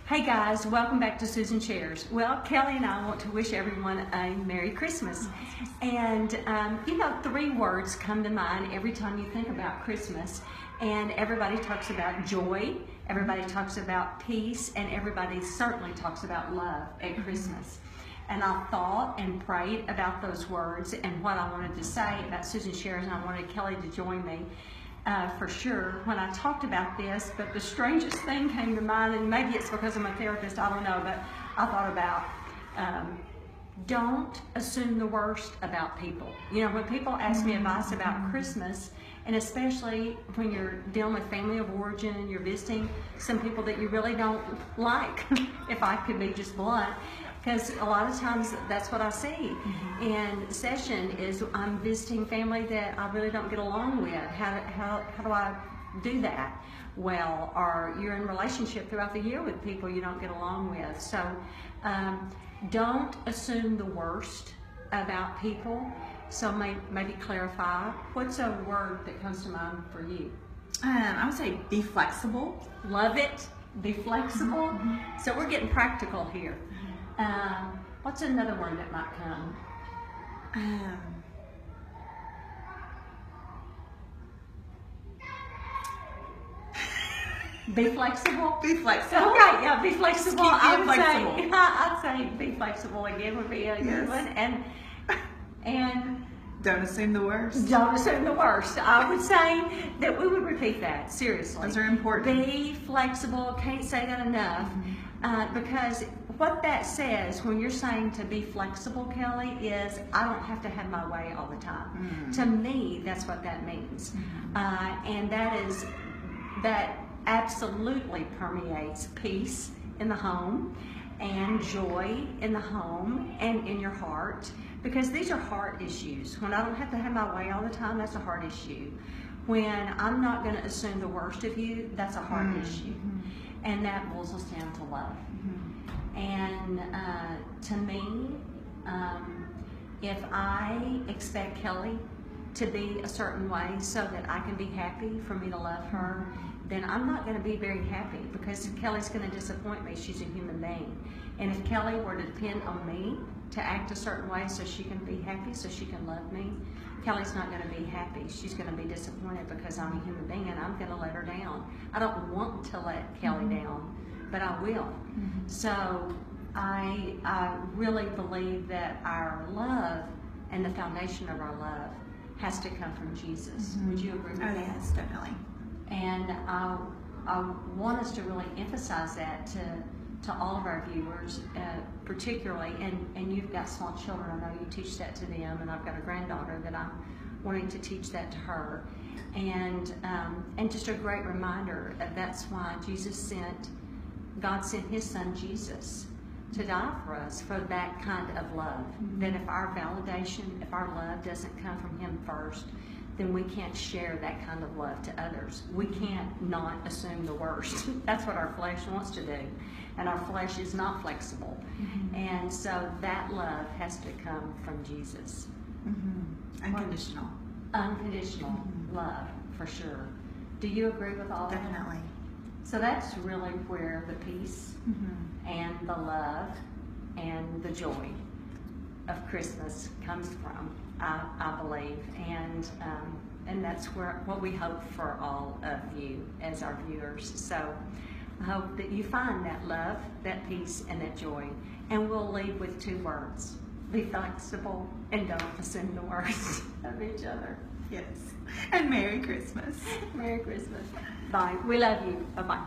Hey guys, welcome back to Susan Shares. Well, Kelly and I want to wish everyone a Merry Christmas. And three words come to mind every time you think about Christmas. And everybody talks about joy, everybody talks about peace, and everybody certainly talks about love at Christmas. And I thought and prayed about those words and what I wanted to say about Susan Shares, and I wanted Kelly to join me. For sure when I talked about this, but the strangest thing came to mind, and maybe it's because I'm a therapist, I don't know, but I thought about don't assume the worst about people. You know, when people ask me advice about Christmas, and especially when you're dealing with family of origin and you're visiting some people that you really don't like, if I could be just blunt, because a lot of times that's what I see. And session is I'm visiting family that I really don't get along with. How do I do that? Well, or you're in relationship throughout the year with people you don't get along with. So don't assume the worst about people. So maybe clarify. What's a word that comes to mind for you? I would say be flexible. Love it. Be flexible. So we're getting practical here. What's another word that might come? Be flexible? Be flexible. Okay, yeah, be flexible. I'd say be flexible again would be a good one. And don't assume the worst. Don't assume the worst. I would say that we would repeat that, seriously. Those are important. Be flexible, can't say that enough. Because what that says when you're saying to be flexible, Kelly, is I don't have to have my way all the time. To me, that's what that means. And that absolutely permeates peace in the home and joy in the home and in your heart, because these are heart issues. When I don't have to have my way all the time, that's a heart issue. When I'm not going to assume the worst of you, that's a heart issue. And that boils us down to love. And to me, if I expect Kelly to be a certain way so that I can be happy, for me to love her, then I'm not going to be very happy, because Kelly's going to disappoint me. She's a human being. And if Kelly were to depend on me to act a certain way so she can be happy, so she can love me, Kelly's not going to be happy. She's going to be disappointed because I'm a human being and I'm going to let her down. I don't want to let Kelly down, but I will. So I really believe that our love and the foundation of our love has to come from Jesus. Would you agree with that? Yes, definitely. And I want us to really emphasize that to all of our viewers, particularly, and you've got small children, I know you teach that to them, and I've got a granddaughter that I'm wanting to teach that to her. And just a great reminder of that's why God sent His Son Jesus to die for us, for that kind of love. That if our validation, if our love doesn't come from Him first, then we can't share that kind of love to others. We can't not assume the worst. That's what our flesh wants to do. And our flesh is not flexible. And so that love has to come from Jesus. Unconditional. Unconditional love, for sure. Do you agree with all that? Definitely. So that's really where the peace and the love and the joy of Christmas comes from, I believe, and that's what we hope for all of you as our viewers. So I hope that you find that love, that peace, and that joy. And we'll leave with two words: be flexible and don't assume the worst of each other. Yes. And Merry Christmas. Merry Christmas. Bye. We love you. Bye-bye.